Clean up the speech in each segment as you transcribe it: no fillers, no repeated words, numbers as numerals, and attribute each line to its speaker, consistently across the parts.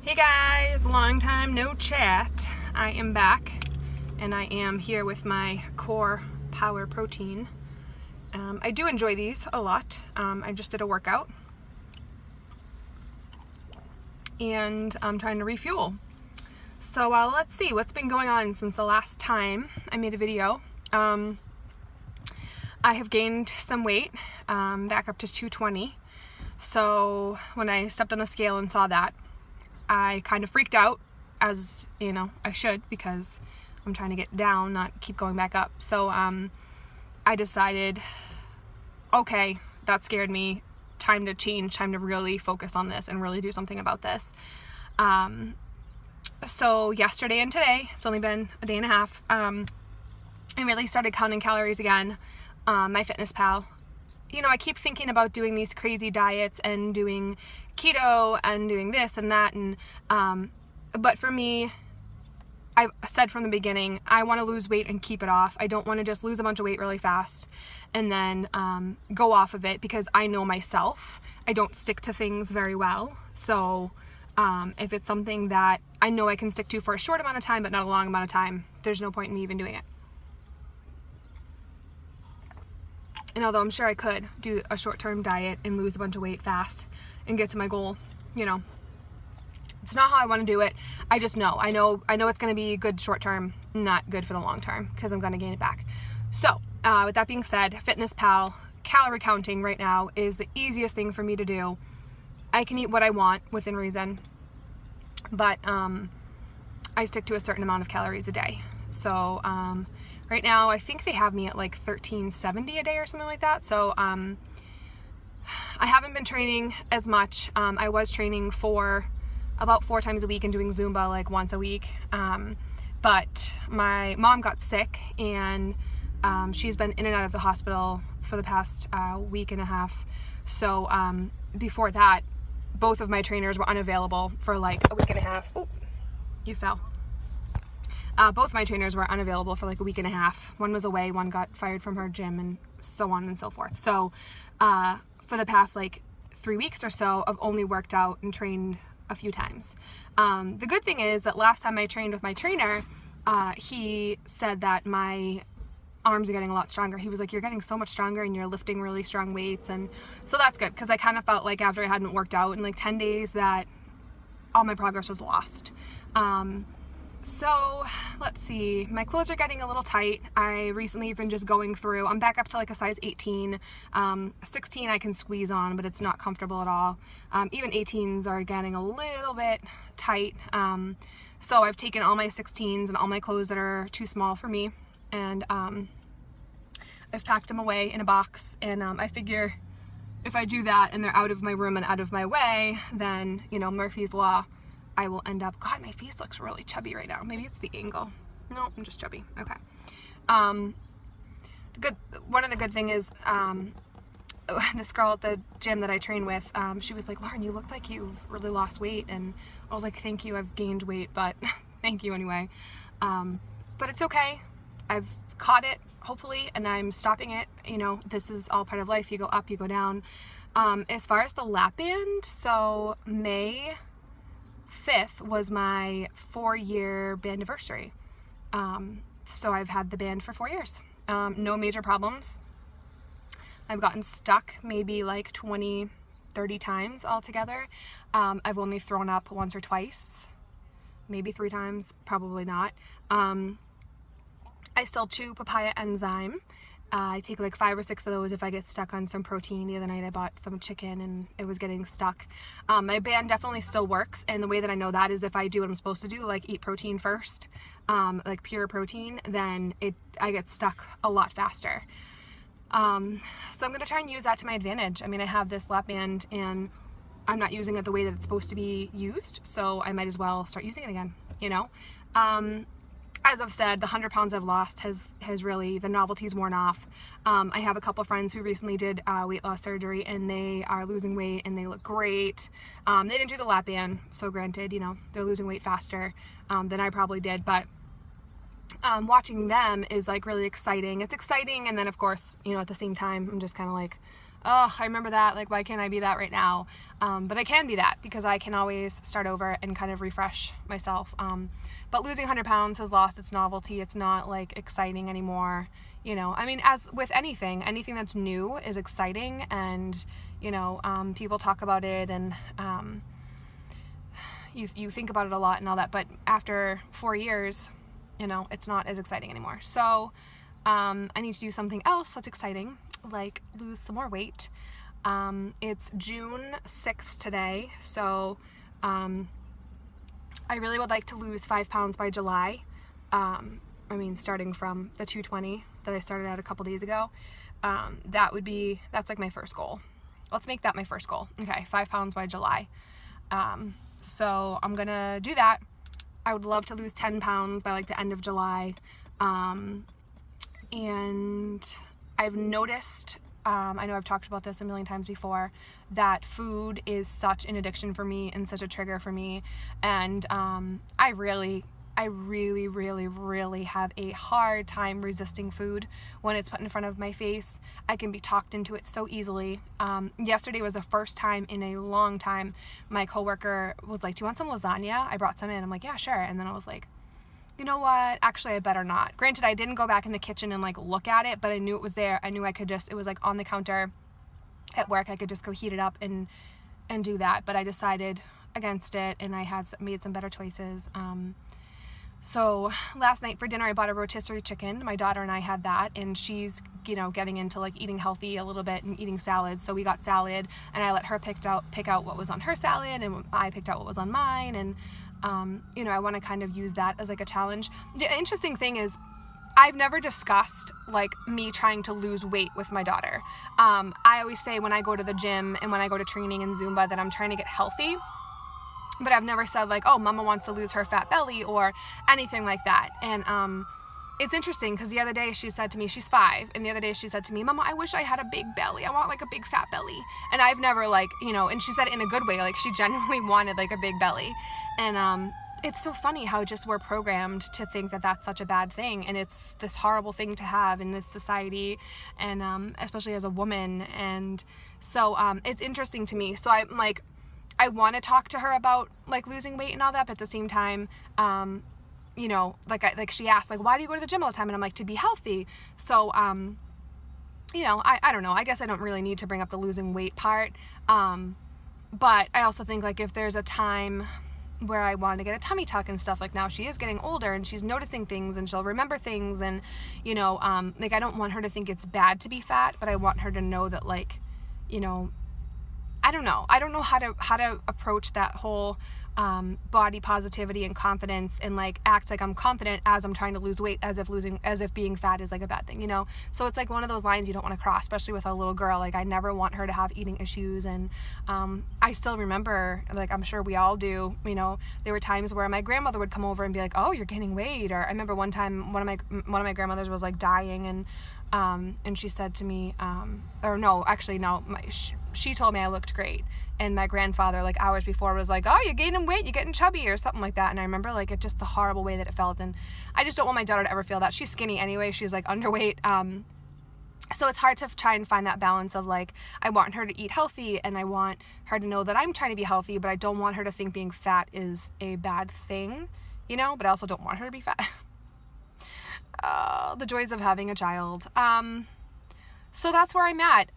Speaker 1: Hey guys, long time no chat. I am back and I am here with my Core Power Protein. I do enjoy these a lot. I just did a workout and I'm trying to refuel. So let's see what's been going on since the last time I made a video. I have gained some weight, back up to 220. So when I stepped on the scale and saw that, I kind of freaked out, as you know I should, because I'm trying to get down, not keep going back up. So I decided, okay, that scared me. Time to change, time to really focus on this and really do something about this. So yesterday and today, it's only been a day and a half, I really started counting calories again. MyFitnessPal. You know, I keep thinking about doing these crazy diets and doing keto and doing this and that, and but for me, I've said from the beginning, I want to lose weight and keep it off. I don't want to just lose a bunch of weight really fast and then go off of it, because I know myself, I don't stick to things very well. So if it's something that I know I can stick to for a short amount of time but not a long amount of time, there's no point in me even doing it. And although I'm sure I could do a short-term diet and lose a bunch of weight fast and get to my goal, you know, it's not how I want to do it. I just know. I know it's going to be good short-term, not good for the long-term, because I'm going to gain it back. So, with that being said, FitnessPal, calorie counting right now is the easiest thing for me to do. I can eat what I want within reason, but I stick to a certain amount of calories a day. So, right now, I think they have me at like 1370 a day or something like that. So I haven't been training as much. I was training for about 4 times a week and doing Zumba like once a week. But my mom got sick, and she's been in and out of the hospital for the past week and a half. So before that, both of my trainers were unavailable for like a week and a half. Oh, you fell. Both my trainers were unavailable for like a week and a half. One was away, one got fired from her gym, and so on and so forth. So for the past like 3 weeks or so, I've only worked out and trained a few times. The good thing is that last time I trained with my trainer, he said that my arms are getting a lot stronger. He was like, you're getting so much stronger and you're lifting really strong weights. And so that's good, because I kind of felt like after I hadn't worked out in like 10 days that all my progress was lost. So let's see, my clothes are getting a little tight. I recently been just going through, I'm back up to like a size 18, 16 I can squeeze on, but it's not comfortable at all. Even 18s are getting a little bit tight. So I've taken all my 16s and all my clothes that are too small for me, and I've packed them away in a box, and I figure if I do that and they're out of my room and out of my way, then, you know, Murphy's Law, I will end up, God, my face looks really chubby right now. Maybe it's the angle. No, I'm just chubby. Okay. One of the good thing is, this girl at the gym that I train with, she was like, Lauren, you look like you've really lost weight. And I was like, thank you, I've gained weight, but thank you anyway. But it's okay. I've caught it, hopefully, and I'm stopping it. You know, this is all part of life. You go up, you go down. As far as the lap band, so May 5th was my 4-year band anniversary. So I've had the band for 4 years. No major problems. I've gotten stuck maybe like 20, 30 times altogether. I've only thrown up once or twice, maybe 3 times, probably not. I still chew papaya enzyme. I take like 5 or 6 of those if I get stuck on some protein. The other night I bought some chicken and it was getting stuck. My band definitely still works, and the way that I know that is if I do what I'm supposed to do, like eat protein first, like pure protein, then I get stuck a lot faster. So I'm going to try and use that to my advantage. I mean, I have this lap band and I'm not using it the way that it's supposed to be used, so I might as well start using it again, you know? As I've said, the 100 pounds I've lost has really, the novelty's worn off. I have a couple friends who recently did weight loss surgery, and they are losing weight and they look great. They didn't do the lap band, so granted, you know, they're losing weight faster than I probably did, but watching them is like really exciting. It's exciting, and then of course, you know, at the same time, I'm just kind of like, oh, I remember that, like, why can't I be that right now? But I can be that because I can always start over and kind of refresh myself. But losing 100 pounds has lost its novelty. It's not like exciting anymore. You know, I mean, as with anything that's new is exciting, and, you know, people talk about it, and you think about it a lot and all that, but after 4 years, you know, it's not as exciting anymore. So I need to do something else that's exciting, like lose some more weight. It's June 6th today, so I really would like to lose 5 pounds by July. I mean, starting from the 220 that I started at a couple days ago. That's like my first goal. Let's make that my first goal. Okay, 5 pounds by July. So I'm gonna do that. I would love to lose 10 pounds by like the end of July. And I've noticed, I know I've talked about this a million times before, that food is such an addiction for me and such a trigger for me. And I really have a hard time resisting food when it's put in front of my face. I can be talked into it so easily. Yesterday was the first time in a long time my coworker was like, do you want some lasagna? I brought some in. I'm like, yeah, sure. And then I was like, you know what? Actually, I better not. Granted, I didn't go back in the kitchen and like look at it, but I knew it was there. I knew I could just, it was like on the counter at work. I could just go heat it up and do that. But I decided against it, and I had made some better choices. So last night for dinner, I bought a rotisserie chicken. My daughter and I had that, and she's, you know, getting into like eating healthy a little bit and eating salad. So we got salad, and I let her pick out what was on her salad, and I picked out what was on mine. And, you know, I want to kind of use that as like a challenge. The interesting thing is, I've never discussed like me trying to lose weight with my daughter. I always say when I go to the gym and when I go to training in Zumba that I'm trying to get healthy. But I've never said like, oh, mama wants to lose her fat belly or anything like that. And it's interesting because the other day she said to me, she's 5, and the other day she said to me, Mama, I wish I had a big belly. I want like a big fat belly. And I've never like, you know, and she said it in a good way, like she genuinely wanted like a big belly. And it's so funny how just we're programmed to think that that's such a bad thing, and it's this horrible thing to have in this society, and especially as a woman. And so it's interesting to me. So I'm like, I want to talk to her about like losing weight and all that, but at the same time, you know, like she asked, like, why do you go to the gym all the time? And I'm like, to be healthy. So, you know, I don't know. I guess I don't really need to bring up the losing weight part. But I also think like if there's a time where I want to get a tummy tuck and stuff, like now she is getting older and she's noticing things and she'll remember things, and, you know, like I don't want her to think it's bad to be fat, but I want her to know that, like, you know, I don't know how to approach that whole body positivity and confidence, and like act like I'm confident as I'm trying to lose weight, as if being fat is like a bad thing, you know? So it's like one of those lines you don't want to cross, especially with a little girl. Like I never want her to have eating issues. And I still remember, like I'm sure we all do, you know, there were times where my grandmother would come over and be like, oh, you're gaining weight. Or I remember one time one of my grandmothers was like dying, and she said to me, she told me I looked great. And my grandfather, like hours before, was like, oh, you're gaining weight, you're getting chubby, or something like that. And I remember like it just the horrible way that it felt. And I just don't want my daughter to ever feel that. She's skinny anyway. She's like underweight. So it's hard to try and find that balance of like, I want her to eat healthy and I want her to know that I'm trying to be healthy, but I don't want her to think being fat is a bad thing, you know, but I also don't want her to be fat. The joys of having a child. So that's where I'm at.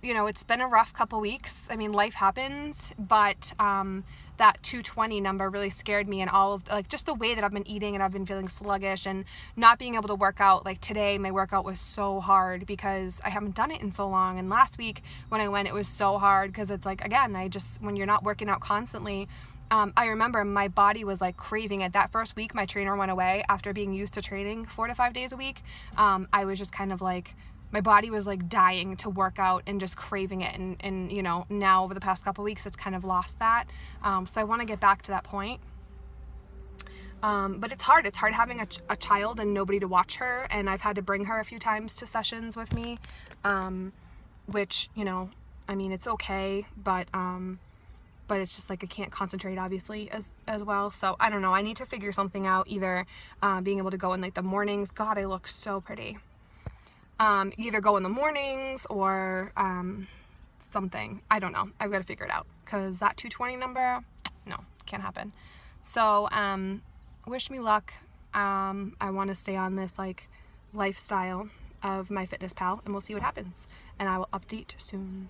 Speaker 1: You know, it's been a rough couple weeks. I mean, life happens, but that 220 number really scared me, and all of like just the way that I've been eating, and I've been feeling sluggish and not being able to work out. Like today, my workout was so hard because I haven't done it in so long. And last week when I went, it was so hard because it's like, again, when you're not working out constantly, I remember my body was like craving it. That first week my trainer went away after being used to training 4 to 5 days a week. I was just kind of like, my body was like dying to work out and just craving it. And you know, now over the past couple weeks, it's kind of lost that. So I want to get back to that point. But it's hard. It's hard having a child and nobody to watch her. And I've had to bring her a few times to sessions with me, which, you know, I mean, it's okay, but it's just like I can't concentrate obviously as well. So I don't know. I need to figure something out, either being able to go in like the mornings. God, I look so pretty. either go in the mornings or something. I don't know. I've got to figure it out, because that 220 number, no, can't happen. So wish me luck. I want to stay on this like lifestyle of MyFitnessPal, and we'll see what happens, and I will update soon.